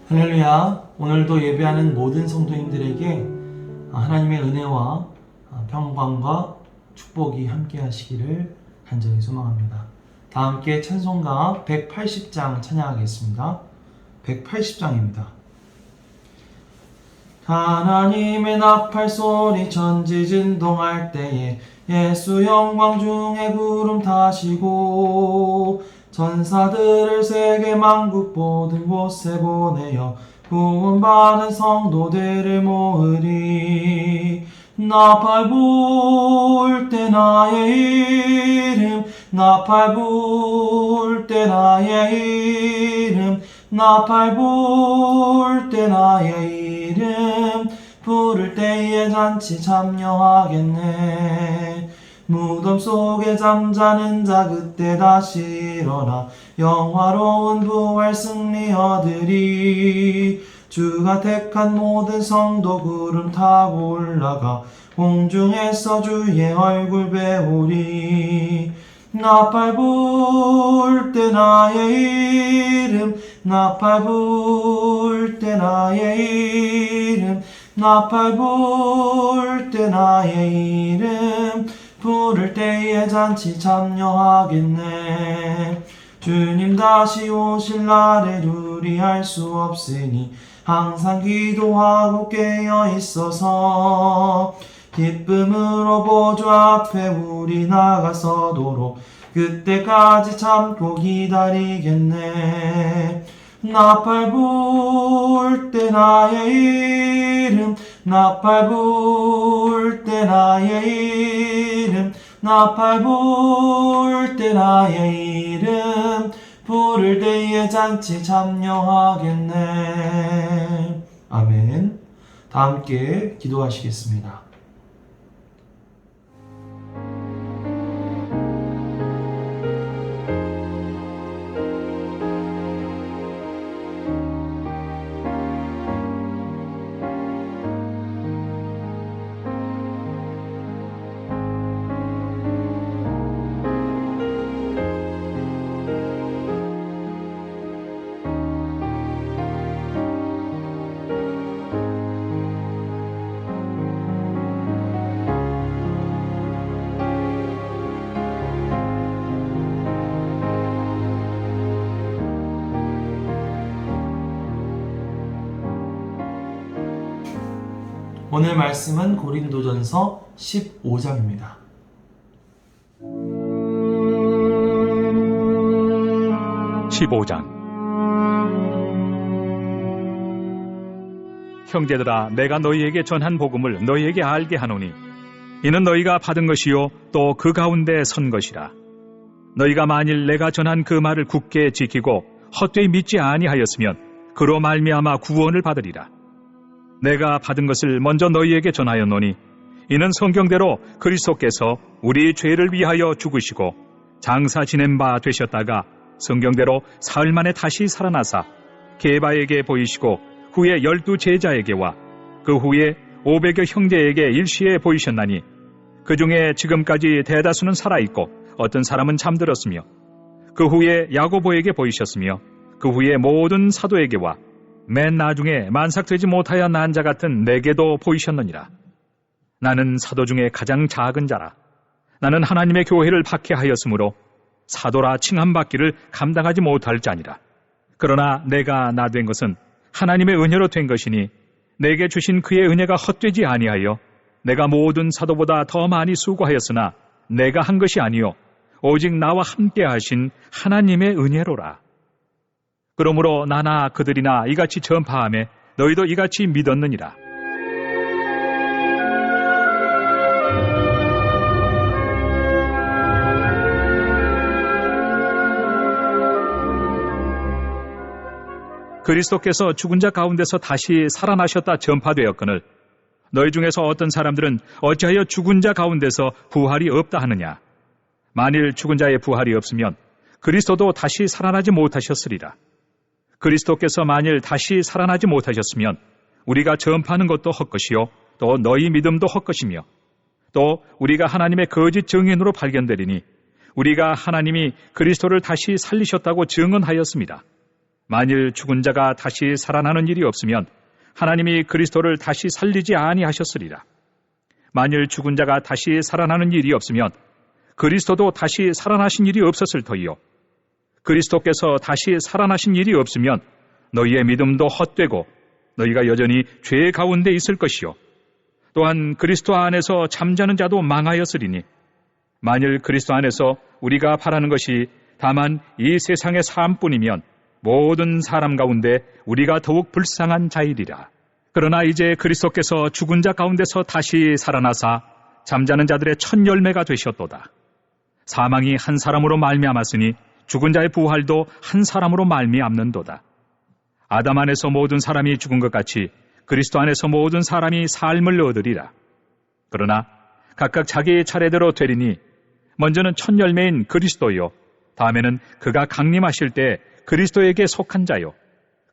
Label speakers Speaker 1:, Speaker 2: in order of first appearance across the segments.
Speaker 1: 할렐루야. 오늘도 예배하는 모든 성도님들에게 하나님의 은혜와 평강과 축복이 함께 하시기를 간절히 소망합니다. 다 함께 찬송가 180장 찬양하겠습니다. 180장입니다. 하나님의 나팔 소리 전지진동할 때에 예수 영광 중에 구름 타시고 전사들을 세계 만국 모든 곳에 보내어 구원받은 성도들을 모으리. 나팔 불 때 나의 이름, 나팔 불 때 나의 이름, 나팔 불 때 나의 이름, 부를 때에 잔치 참여하겠네. 무덤 속에 잠자는 자 그때 다시 일어나 영화로운 부활 승리 얻으리. 주가 택한 모든 성도 구름 타고 올라가 공중에서 주의 얼굴 배우리. 나팔 불 때 나의 이름, 나팔 불 때 나의 이름, 나팔 불 때 나의 이름, 부를 때에 잔치 참여하겠네. 주님 다시 오실 날에 두리할 수 없으니 항상 기도하고 깨어 있어서 기쁨으로 보좌 앞에 우리 나가서도록 그때까지 참고 기다리겠네. 나팔 불 때 나의 이름, 나팔 불 때 나의 이름, 나팔 불 때 나의 이름, 부를 때에 잔치 참여하겠네. 아멘. 다 함께 기도하시겠습니다. 오늘 말씀은 고린도전서 15장입니다.
Speaker 2: 형제들아, 내가 너희에게 전한 복음을 너희에게 알게 하노니 이는 너희가 받은 것이요 또 그 가운데 선 것이라. 너희가 만일 내가 전한 그 말을 굳게 지키고 헛되이 믿지 아니하였으면 그로 말미암아 구원을 받으리라. 내가 받은 것을 먼저 너희에게 전하였노니 이는 성경대로 그리스도께서 우리 죄를 위하여 죽으시고 장사 지낸 바 되셨다가 성경대로 사흘 만에 다시 살아나사 게바에게 보이시고 후에 12 제자에게와 그 후에 500여 형제에게 일시에 보이셨나니 그 중에 지금까지 대다수는 살아있고 어떤 사람은 잠들었으며 그 후에 야고보에게 보이셨으며 그 후에 모든 사도에게와 맨 나중에 만삭되지 못하여 난 자 같은 내게도 보이셨느니라. 나는 사도 중에 가장 작은 자라. 나는 하나님의 교회를 박해하였으므로 사도라 칭함받기를 감당하지 못할 자니라. 그러나 내가 나 된 것은 하나님의 은혜로 된 것이니 내게 주신 그의 은혜가 헛되지 아니하여 내가 모든 사도보다 더 많이 수고하였으나 내가 한 것이 아니요 오직 나와 함께 하신 하나님의 은혜로라. 그러므로 나나 그들이나 이같이 전파하며 너희도 이같이 믿었느니라. 그리스도께서 죽은 자 가운데서 다시 살아나셨다 전파되었거늘 너희 중에서 어떤 사람들은 어찌하여 죽은 자 가운데서 부활이 없다 하느냐. 만일 죽은 자의 부활이 없으면 그리스도도 다시 살아나지 못하셨으리라. 그리스도께서 만일 다시 살아나지 못하셨으면 우리가 전파하는 것도 헛것이요 또 너희 믿음도 헛것이며 또 우리가 하나님의 거짓 증인으로 발견되리니 우리가 하나님이 그리스도를 다시 살리셨다고 증언하였습니다. 만일 죽은 자가 다시 살아나는 일이 없으면 하나님이 그리스도를 다시 살리지 아니하셨으리라. 만일 죽은 자가 다시 살아나는 일이 없으면 그리스도도 다시 살아나신 일이 없었을 터이요. 그리스도께서 다시 살아나신 일이 없으면 너희의 믿음도 헛되고 너희가 여전히 죄 가운데 있을 것이요. 또한 그리스도 안에서 잠자는 자도 망하였으리니 만일 그리스도 안에서 우리가 바라는 것이 다만 이 세상의 삶뿐이면 모든 사람 가운데 우리가 더욱 불쌍한 자이리라. 그러나 이제 그리스도께서 죽은 자 가운데서 다시 살아나사 잠자는 자들의 첫 열매가 되셨도다. 사망이 한 사람으로 말미암았으니 죽은 자의 부활도 한 사람으로 말미암는도다. 아담 안에서 모든 사람이 죽은 것 같이 그리스도 안에서 모든 사람이 삶을 얻으리라. 그러나 각각 자기의 차례대로 되리니 먼저는 첫 열매인 그리스도요, 다음에는 그가 강림하실 때 그리스도에게 속한 자요,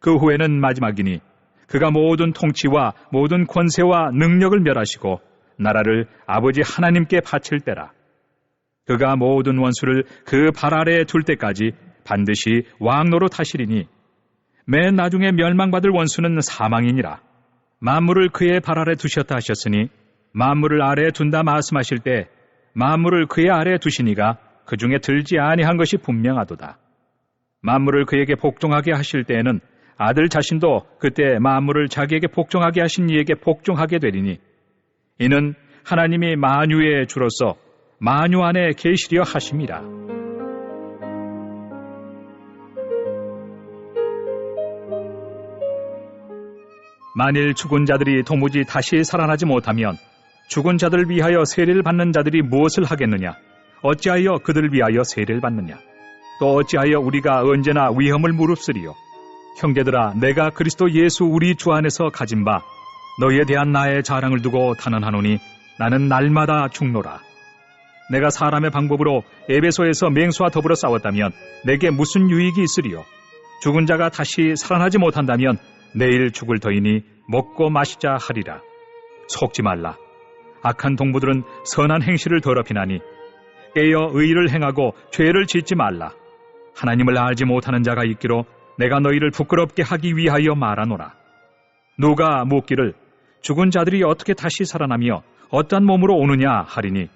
Speaker 2: 그 후에는 마지막이니 그가 모든 통치와 모든 권세와 능력을 멸하시고 나라를 아버지 하나님께 바칠 때라. 그가 모든 원수를 그 발 아래에 둘 때까지 반드시 왕노릇 하시리니 맨 나중에 멸망받을 원수는 사망이니라. 만물을 그의 발 아래 두셨다 하셨으니 만물을 아래에 둔다 말씀하실 때 만물을 그의 아래에 두시니가 그 중에 들지 아니한 것이 분명하도다. 만물을 그에게 복종하게 하실 때에는 아들 자신도 그때 만물을 자기에게 복종하게 하신 이에게 복종하게 되리니 이는 하나님이 만유의 주로서 만유 안에 계시려 하심이라. 만일 죽은 자들이 도무지 다시 살아나지 못하면 죽은 자들을 위하여 세례를 받는 자들이 무엇을 하겠느냐? 어찌하여 그들을 위하여 세례를 받느냐? 또 어찌하여 우리가 언제나 위험을 무릅쓰리요? 형제들아, 내가 그리스도 예수 우리 주 안에서 가진 바 너희에 대한 나의 자랑을 두고 단언하노니 나는 날마다 죽노라. 내가 사람의 방법으로 에베소에서 맹수와 더불어 싸웠다면 내게 무슨 유익이 있으리요? 죽은 자가 다시 살아나지 못한다면 내일 죽을 터이니 먹고 마시자 하리라. 속지 말라. 악한 동무들은 선한 행실을 더럽히나니 깨어 의를 행하고 죄를 짓지 말라. 하나님을 알지 못하는 자가 있기로 내가 너희를 부끄럽게 하기 위하여 말하노라. 누가 묻기를 죽은 자들이 어떻게 다시 살아나며 어떠한 몸으로 오느냐 하리니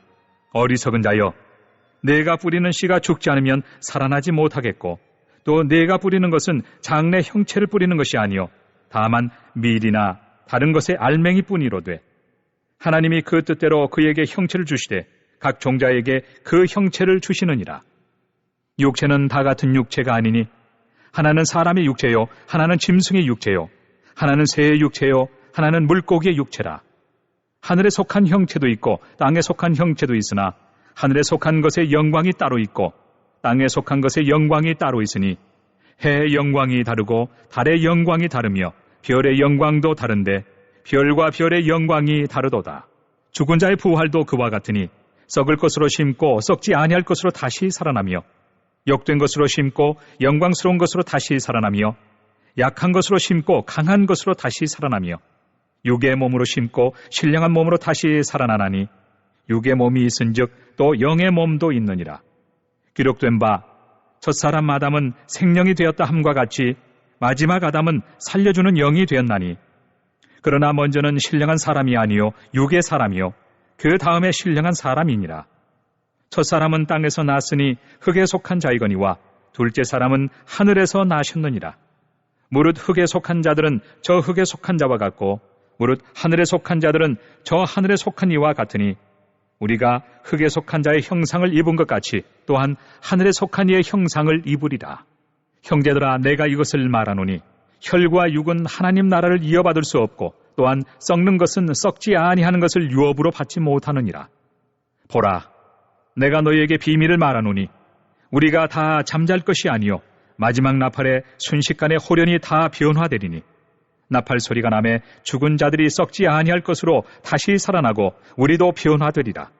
Speaker 2: 어리석은 자여, 내가 뿌리는 씨가 죽지 않으면 살아나지 못하겠고 또 내가 뿌리는 것은 장래 형체를 뿌리는 것이 아니요 다만 밀이나 다른 것의 알맹이뿐이로되 하나님이 그 뜻대로 그에게 형체를 주시되 각 종자에게 그 형체를 주시느니라. 육체는 다 같은 육체가 아니니 하나는 사람의 육체요, 하나는 짐승의 육체요, 하나는 새의 육체요, 하나는 물고기의 육체라. 하늘에 속한 형체도 있고 땅에 속한 형체도 있으나 하늘에 속한 것의 영광이 따로 있고 땅에 속한 것의 영광이 따로 있으니 해의 영광이 다르고 달의 영광이 다르며 별의 영광도 다른데 별과 별의 영광이 다르도다. 죽은 자의 부활도 그와 같으니 썩을 것으로 심고 썩지 아니할 것으로 다시 살아나며 욕된 것으로 심고 영광스러운 것으로 다시 살아나며 약한 것으로 심고 강한 것으로 다시 살아나며 육의 몸으로 심고 신령한 몸으로 다시 살아나나니 육의 몸이 있은즉 또 영의 몸도 있느니라. 기록된 바 첫사람 아담은 생령이 되었다 함과 같이 마지막 아담은 살려주는 영이 되었나니 그러나 먼저는 신령한 사람이 아니요 육의 사람이요 그 다음에 신령한 사람이니라. 첫사람은 땅에서 났으니 흙에 속한 자이거니와 둘째 사람은 하늘에서 나셨느니라. 무릇 흙에 속한 자들은 저 흙에 속한 자와 같고 무릇 하늘에 속한 자들은 저 하늘에 속한 이와 같으니 우리가 흙에 속한 자의 형상을 입은 것 같이 또한 하늘에 속한 이의 형상을 입으리라. 형제들아, 내가 이것을 말하노니 혈과 육은 하나님 나라를 이어받을 수 없고 또한 썩는 것은 썩지 아니하는 것을 유업으로 받지 못하느니라. 보라, 내가 너희에게 비밀을 말하노니 우리가 다 잠잘 것이 아니요 마지막 나팔에 순식간에 호련히 다 변화되리니 나팔 소리가 나매 죽은 자들이 썩지 아니할 것으로 다시 살아나고 우리도 변화되리라.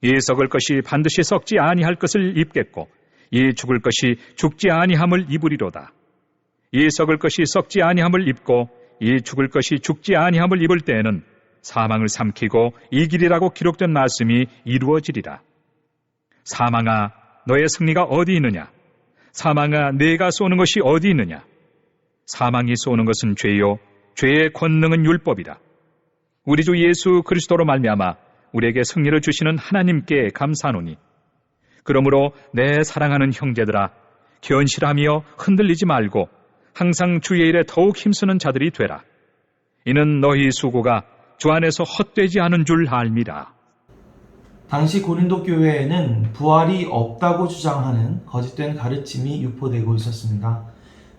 Speaker 2: 이 썩을 것이 반드시 썩지 아니할 것을 입겠고 이 죽을 것이 죽지 아니함을 입으리로다. 이 썩을 것이 썩지 아니함을 입고 이 죽을 것이 죽지 아니함을 입을 때에는 사망을 삼키고 이기리라고 기록된 말씀이 이루어지리라. 사망아, 너의 승리가 어디 있느냐? 사망아, 내가 쏘는 것이 어디 있느냐? 사망이 쏘는 것은 죄요, 죄의 권능은 율법이라. 우리 주 예수 그리스도로 말미암아 우리에게 승리를 주시는 하나님께 감사하노니, 그러므로 내 사랑하는 형제들아, 견실하며 흔들리지 말고 항상 주의 일에 더욱 힘쓰는 자들이 되라. 이는 너희 수고가 주 안에서 헛되지 않은 줄 알미라.
Speaker 1: 당시 고린도 교회에는 부활이 없다고 주장하는 거짓된 가르침이 유포되고 있었습니다.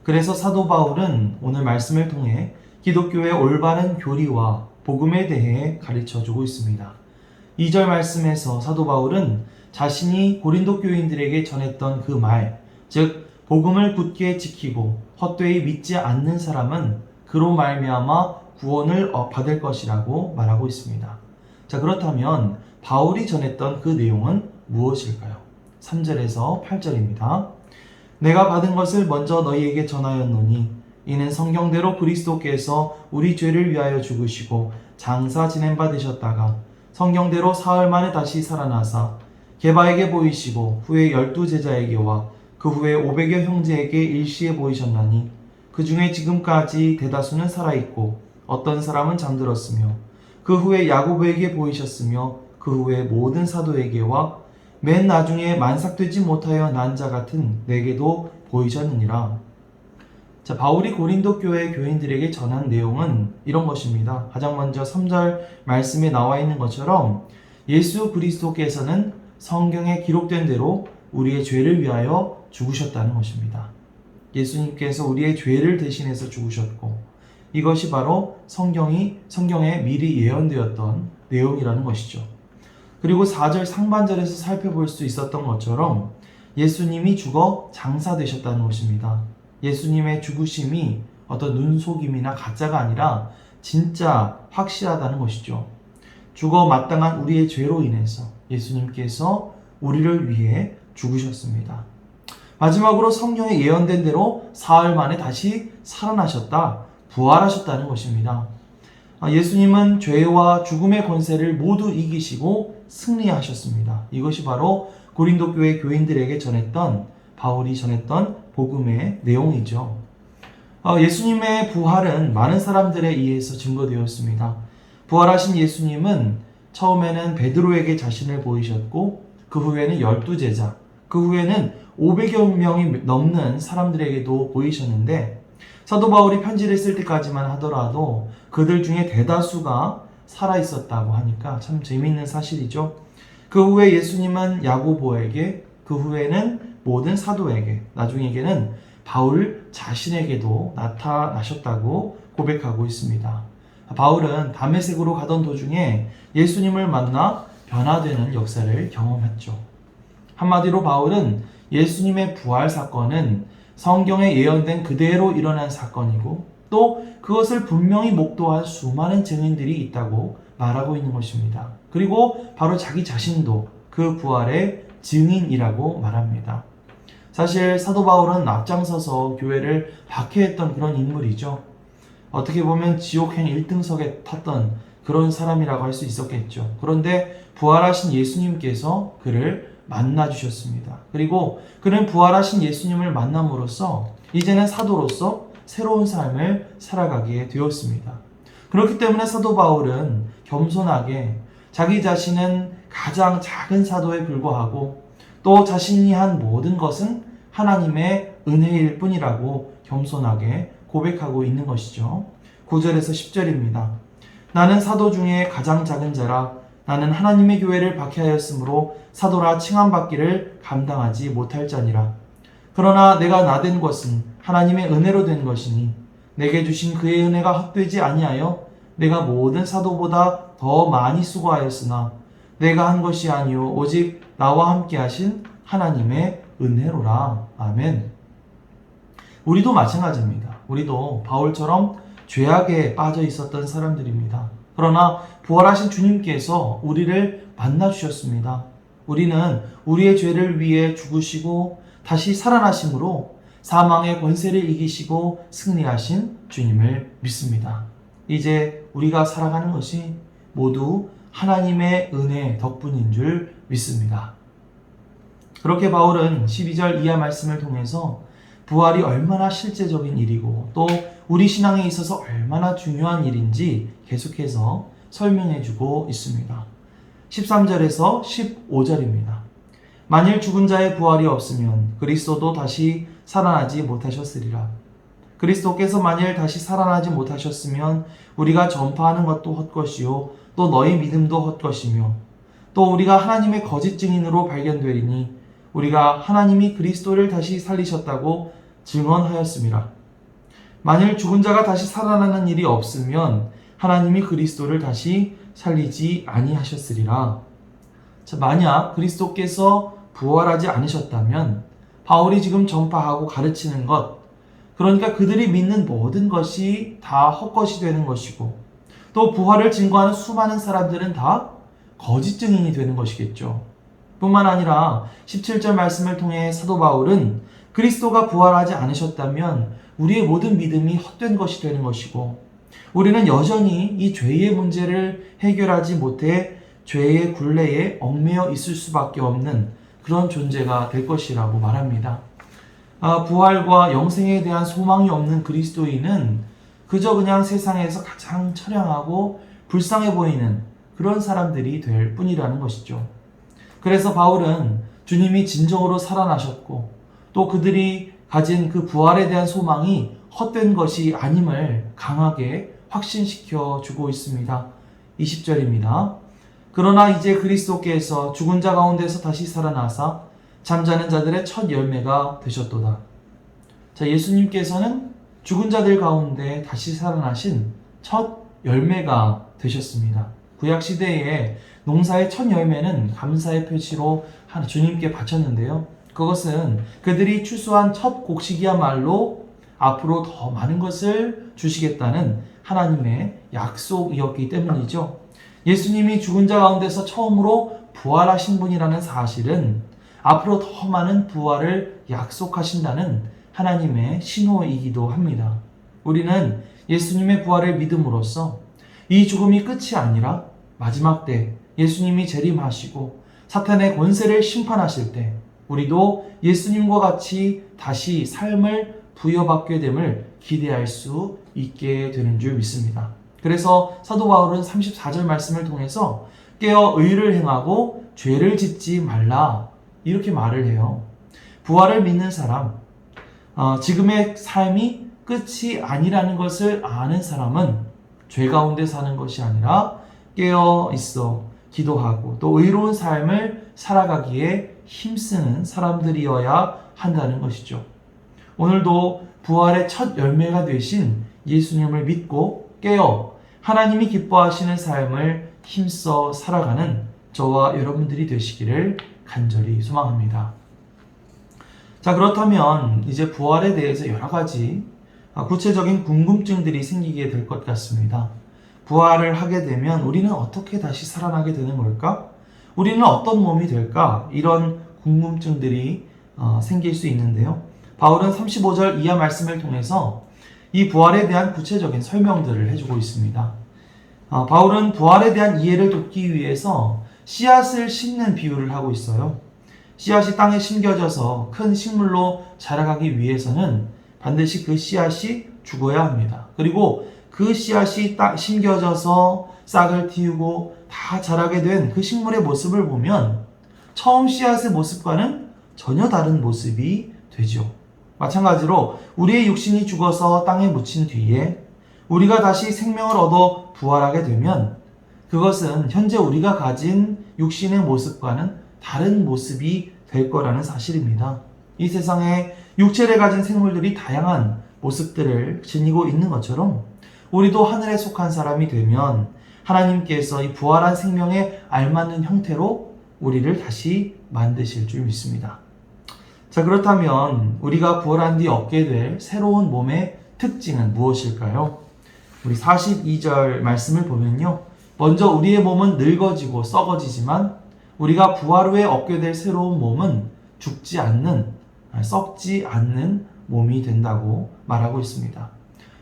Speaker 1: 그래서 사도 바울은 오늘 말씀을 통해 기독교의 올바른 교리와 복음에 대해 가르쳐주고 있습니다. 2절 말씀에서 사도 바울은 자신이 고린도 교인들에게 전했던 그 말, 즉 복음을 굳게 지키고 헛되이 믿지 않는 사람은 그로 말미암아 구원을 받을 것이라고 말하고 있습니다. 자, 그렇다면 바울이 전했던 그 내용은 무엇일까요? 3절에서 8절입니다. 내가 받은 것을 먼저 너희에게 전하였노니 이는 성경대로 그리스도께서 우리 죄를 위하여 죽으시고 장사 지낸 바 되셨다가 성경대로 사흘 만에 다시 살아나사 게바에게 보이시고 후에 12제자에게와 그 후에 500여 형제에게 일시에 보이셨나니 그 중에 지금까지 대다수는 살아있고 어떤 사람은 잠들었으며 그 후에 야고보에게 보이셨으며 그 후에 모든 사도에게와 맨 나중에 만삭되지 못하여 난 자 같은 내게도 보이셨느니라. 자, 바울이 고린도 교회 교인들에게 전한 내용은 이런 것입니다. 가장 먼저 3절 말씀에 나와 있는 것처럼 예수 그리스도께서는 성경에 기록된 대로 우리의 죄를 위하여 죽으셨다는 것입니다. 예수님께서 우리의 죄를 대신해서 죽으셨고 이것이 바로 성경에 미리 예언되었던 내용이라는 것이죠. 그리고 4절 상반절에서 살펴볼 수 있었던 것처럼 예수님이 죽어 장사되셨다는 것입니다. 예수님의 죽으심이 어떤 눈속임이나 가짜가 아니라 진짜 확실하다는 것이죠. 죽어 마땅한 우리의 죄로 인해서 예수님께서 우리를 위해 죽으셨습니다. 마지막으로 성경에 예언된 대로 사흘 만에 다시 살아나셨다, 부활하셨다는 것입니다. 예수님은 죄와 죽음의 권세를 모두 이기시고 승리하셨습니다. 이것이 바로 고린도 교회 교인들에게 바울이 전했던 복음의 내용이죠. 예수님의 부활은 많은 사람들에 의해서 증거되었습니다. 부활하신 예수님은 처음에는 베드로에게 자신을 보이셨고 그 후에는 12제자, 그 후에는 500여 명이 넘는 사람들에게도 보이셨는데 사도 바울이 편지를 쓸 때까지만 하더라도 그들 중에 대다수가 살아있었다고 하니까 참 재미있는 사실이죠. 그 후에 예수님은 야고보에게, 그 후에는 모든 사도에게, 나중에게는 바울 자신에게도 나타나셨다고 고백하고 있습니다. 바울은 다메섹으로 가던 도중에 예수님을 만나 변화되는 역사를 경험했죠. 한마디로 바울은 예수님의 부활 사건은 성경에 예언된 그대로 일어난 사건이고 또 그것을 분명히 목도할 수많은 증인들이 있다고 말하고 있는 것입니다. 그리고 바로 자기 자신도 그 부활의 증인이라고 말합니다. 사실 사도 바울은 앞장서서 교회를 박해했던 그런 인물이죠. 어떻게 보면 지옥행 1등석에 탔던 그런 사람이라고 할 수 있었겠죠. 그런데 부활하신 예수님께서 그를 만나주셨습니다. 그리고 그는 부활하신 예수님을 만남으로써 이제는 사도로서 새로운 삶을 살아가게 되었습니다. 그렇기 때문에 사도 바울은 겸손하게 자기 자신은 가장 작은 사도에 불과하고 또 자신이 한 모든 것은 하나님의 은혜일 뿐이라고 겸손하게 고백하고 있는 것이죠. 9절에서 10절입니다. 나는 사도 중에 가장 작은 자라 나는 하나님의 교회를 박해하였으므로 사도라 칭함받기를 감당하지 못할 자니라. 그러나 내가 나된 것은 하나님의 은혜로 된 것이니 내게 주신 그의 은혜가 헛되지 아니하여 내가 모든 사도보다 더 많이 수고하였으나 내가 한 것이 아니요 오직 나와 함께 하신 하나님의 은혜로라. 아멘. 우리도 마찬가지입니다. 우리도 바울처럼 죄악에 빠져 있었던 사람들입니다. 그러나 부활하신 주님께서 우리를 만나주셨습니다. 우리는 우리의 죄를 위해 죽으시고 다시 살아나심으로 사망의 권세를 이기시고 승리하신 주님을 믿습니다. 이제 우리가 살아가는 것이 모두 하나님의 은혜 덕분인 줄 믿습니다. 그렇게 바울은 12절 이하 말씀을 통해서 부활이 얼마나 실제적인 일이고 또 우리 신앙에 있어서 얼마나 중요한 일인지 계속해서 설명해주고 있습니다. 13절에서 15절입니다. 만일 죽은 자의 부활이 없으면 그리스도도 다시 살아나지 못하셨으리라. 그리스도께서 만일 다시 살아나지 못하셨으면 우리가 전파하는 것도 헛것이요 또 너희 믿음도 헛것이며 또 우리가 하나님의 거짓 증인으로 발견되리니 우리가 하나님이 그리스도를 다시 살리셨다고 증언하였습니다. 만일 죽은 자가 다시 살아나는 일이 없으면 하나님이 그리스도를 다시 살리지 아니하셨으리라. 자, 만약 그리스도께서 부활하지 않으셨다면 바울이 지금 전파하고 가르치는 것, 그러니까 그들이 믿는 모든 것이 다 헛것이 되는 것이고 또 부활을 증거하는 수많은 사람들은 다 거짓 증인이 되는 것이겠죠. 뿐만 아니라 17절 말씀을 통해 사도 바울은 그리스도가 부활하지 않으셨다면 우리의 모든 믿음이 헛된 것이 되는 것이고 우리는 여전히 이 죄의 문제를 해결하지 못해 죄의 굴레에 얽매여 있을 수밖에 없는 그런 존재가 될 것이라고 말합니다. 부활과 영생에 대한 소망이 없는 그리스도인은 그저 그냥 세상에서 가장 처량하고 불쌍해 보이는 그런 사람들이 될 뿐이라는 것이죠. 그래서 바울은 주님이 진정으로 살아나셨고 또 그들이 가진 그 부활에 대한 소망이 헛된 것이 아님을 강하게 확신시켜 주고 있습니다. 20절입니다. 그러나 이제 그리스도께서 죽은 자 가운데서 다시 살아나사 잠자는 자들의 첫 열매가 되셨도다. 자, 예수님께서는 죽은 자들 가운데 다시 살아나신 첫 열매가 되셨습니다. 구약 시대에 농사의 첫 열매는 감사의 표시로 주님께 바쳤는데요. 그것은 그들이 추수한 첫 곡식이야말로 앞으로 더 많은 것을 주시겠다는 하나님의 약속이었기 때문이죠. 예수님이 죽은 자 가운데서 처음으로 부활하신 분이라는 사실은 앞으로 더 많은 부활을 약속하신다는 하나님의 신호이기도 합니다. 우리는 예수님의 부활을 믿음으로써 이 죽음이 끝이 아니라 마지막 때 예수님이 재림하시고 사탄의 권세를 심판하실 때 우리도 예수님과 같이 다시 삶을 부여받게 됨을 기대할 수 있게 되는 줄 믿습니다. 그래서 사도 바울은 34절 말씀을 통해서 깨어 의를 행하고 죄를 짓지 말라 이렇게 말을 해요. 부활을 믿는 사람, 지금의 삶이 끝이 아니라는 것을 아는 사람은 죄 가운데 사는 것이 아니라 깨어 있어 기도하고 또 의로운 삶을 살아가기에 힘쓰는 사람들이어야 한다는 것이죠. 오늘도 부활의 첫 열매가 되신 예수님을 믿고 깨어 하나님이 기뻐하시는 삶을 힘써 살아가는 저와 여러분들이 되시기를 간절히 소망합니다. 자, 그렇다면 이제 부활에 대해서 여러 가지 구체적인 궁금증들이 생기게 될 것 같습니다. 부활을 하게 되면 우리는 어떻게 다시 살아나게 되는 걸까? 우리는 어떤 몸이 될까? 이런 궁금증들이 생길 수 있는데요. 바울은 35절 이하 말씀을 통해서 이 부활에 대한 구체적인 설명들을 해주고 있습니다. 바울은 부활에 대한 이해를 돕기 위해서 씨앗을 심는 비유를 하고 있어요. 씨앗이 땅에 심겨져서 큰 식물로 자라가기 위해서는 반드시 그 씨앗이 죽어야 합니다. 그리고 그 씨앗이 심겨져서 싹을 틔우고 다 자라게 된 그 식물의 모습을 보면 처음 씨앗의 모습과는 전혀 다른 모습이 되죠. 마찬가지로 우리의 육신이 죽어서 땅에 묻힌 뒤에 우리가 다시 생명을 얻어 부활하게 되면 그것은 현재 우리가 가진 육신의 모습과는 다른 모습이 될 거라는 사실입니다. 이 세상에 육체를 가진 생물들이 다양한 모습들을 지니고 있는 것처럼 우리도 하늘에 속한 사람이 되면 하나님께서 이 부활한 생명에 알맞는 형태로 우리를 다시 만드실 줄 믿습니다. 자, 그렇다면 우리가 부활한 뒤 얻게 될 새로운 몸의 특징은 무엇일까요? 우리 42절 말씀을 보면요. 먼저 우리의 몸은 늙어지고 썩어지지만 우리가 부활 후에 얻게 될 새로운 몸은 죽지 않는, 썩지 않는 몸이 된다고 말하고 있습니다.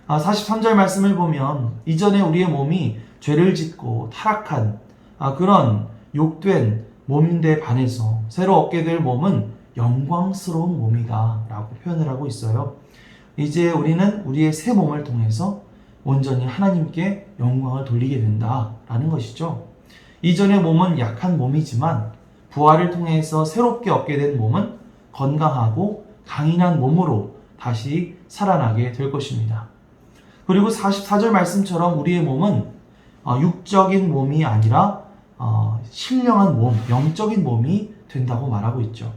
Speaker 1: 43절 말씀을 보면 이전에 우리의 몸이 죄를 짓고 타락한 그런 욕된 몸인데 반해서 새로 얻게 될 몸은 영광스러운 몸이다 라고 표현을 하고 있어요. 이제 우리는 우리의 새 몸을 통해서 온전히 하나님께 영광을 돌리게 된다라는 것이죠. 이전의 몸은 약한 몸이지만 부활을 통해서 새롭게 얻게 된 몸은 건강하고 강인한 몸으로 다시 살아나게 될 것입니다. 그리고 44절 말씀처럼 우리의 몸은 육적인 몸이 아니라 신령한 몸, 영적인 몸이 된다고 말하고 있죠.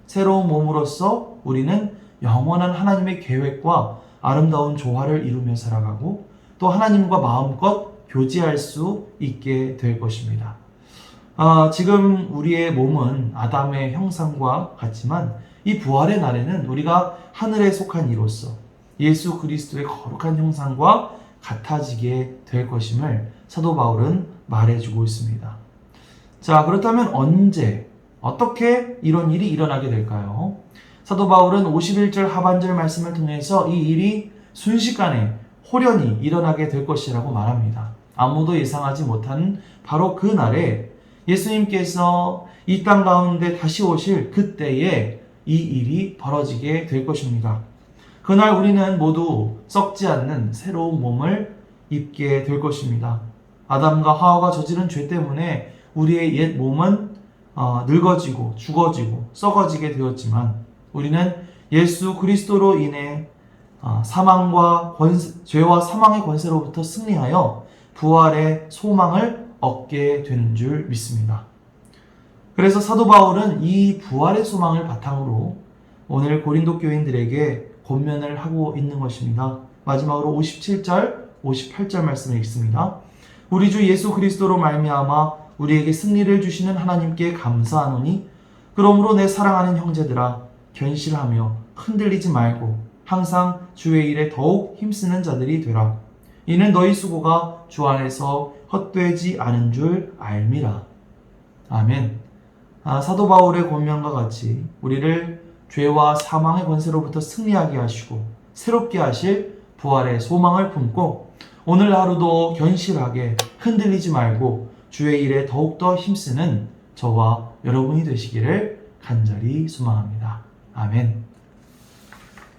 Speaker 1: 새로운 몸으로서 우리는 영원한 하나님의 계획과 아름다운 조화를 이루며 살아가고 또 하나님과 마음껏 교제할 수 있게 될 것입니다. 지금 우리의 몸은 아담의 형상과 같지만 이 부활의 날에는 우리가 하늘에 속한 이로서 예수 그리스도의 거룩한 형상과 같아지게 될 것임을 사도 바울은 말해주고 있습니다. 자, 그렇다면 언제, 어떻게 이런 일이 일어나게 될까요? 사도 바울은 51절 하반절 말씀을 통해서 이 일이 순식간에 호련히 일어나게 될 것이라고 말합니다. 아무도 예상하지 못한 바로 그 날에 예수님께서 이 땅 가운데 다시 오실 그때에 이 일이 벌어지게 될 것입니다. 그날 우리는 모두 썩지 않는 새로운 몸을 입게 될 것입니다. 아담과 하와가 저지른 죄 때문에 우리의 옛 몸은 늙어지고 죽어지고 썩어지게 되었지만 우리는 예수 그리스도로 인해 죄와 사망의 권세로부터 승리하여 부활의 소망을 얻게 되는 줄 믿습니다. 그래서 사도 바울은 이 부활의 소망을 바탕으로 오늘 고린도 교인들에게 권면을 하고 있는 것입니다. 마지막으로 57절, 58절 말씀을 읽습니다. 우리 주 예수 그리스도로 말미암아 우리에게 승리를 주시는 하나님께 감사하노니 그러므로 내 사랑하는 형제들아 견실하며 흔들리지 말고 항상 주의 일에 더욱 힘쓰는 자들이 되라. 이는 너희 수고가 주 안에서 헛되지 않은 줄 알미라. 아멘. 사도 바울의 권면과 같이 우리를 죄와 사망의 권세로부터 승리하게 하시고 새롭게 하실 부활의 소망을 품고 오늘 하루도 견실하게 흔들리지 말고 주의 일에 더욱더 힘쓰는 저와 여러분이 되시기를 간절히 소망합니다. 아멘.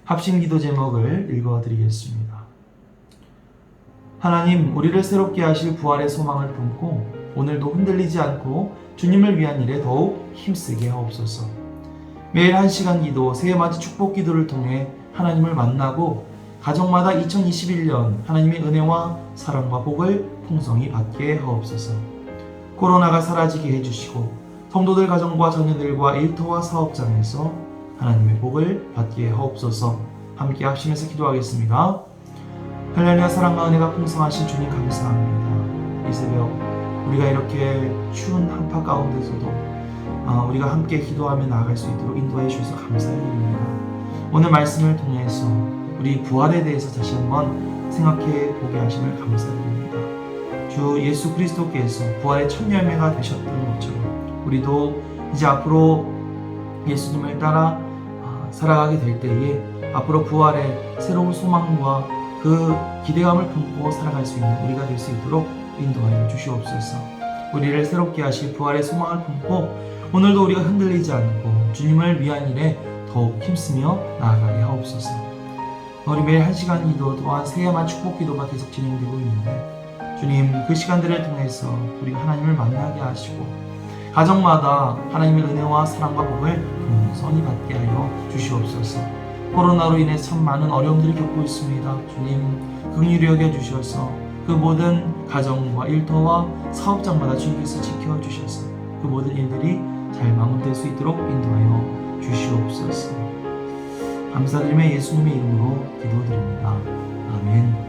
Speaker 1: 합심기도 제목을 읽어드리겠습니다. 하나님, 우리를 새롭게 하실 부활의 소망을 품고 오늘도 흔들리지 않고 주님을 위한 일에 더욱 힘쓰게 하옵소서. 매일 1시간 기도, 새해맞이 축복 기도를 통해 하나님을 만나고 가정마다 2021년 하나님의 은혜와 사랑과 복을 풍성히 받게 하옵소서. 코로나가 사라지게 해주시고 성도들 가정과 자녀들과 일터와 사업장에서 하나님의 복을 받게 하옵소서. 함께 합심해서 기도하겠습니다. 할렐루야. 사랑과 은혜가 풍성하신 주님 감사합니다. 이 새벽 우리가 이렇게 추운 한파 가운데서도 우리가 함께 기도하며 나아갈 수 있도록 인도해 주셔서 감사드립니다. 오늘 말씀을 통해서 우리 부활에 대해서 다시 한번 생각해 보게 하심을 감사드립니다. 주 예수 그리스도께서 부활의 첫 열매가 되셨던 것처럼 우리도 이제 앞으로 예수님을 따라 살아가게 될 때에 앞으로 부활의 새로운 소망과 그 기대감을 품고 살아갈 수 있는 우리가 될 수 있도록 인도하여 주시옵소서. 우리를 새롭게 하실 부활의 소망을 품고 오늘도 우리가 흔들리지 않고 주님을 위한 일에 더욱 힘쓰며 나아가게 하옵소서. 우리 매일 1시간 기도 또한 새해만 축복 기도가 계속 진행되고 있는데 주님, 그 시간들을 통해서 우리가 하나님을 만나게 하시고 가정마다 하나님의 은혜와 사랑과 복을 풍성히 받게 하여 주시옵소서. 코로나로 인해 참 많은 어려움들을 겪고 있습니다. 주님, 긍휼히 여겨주셔서 그 모든 가정과 일터와 사업장마다 주님께서 지켜주셔서 그 모든 일들이 잘 마무리될 수 있도록 인도하여 주시옵소서. 감사드리며 예수님의 이름으로 기도드립니다. 아멘.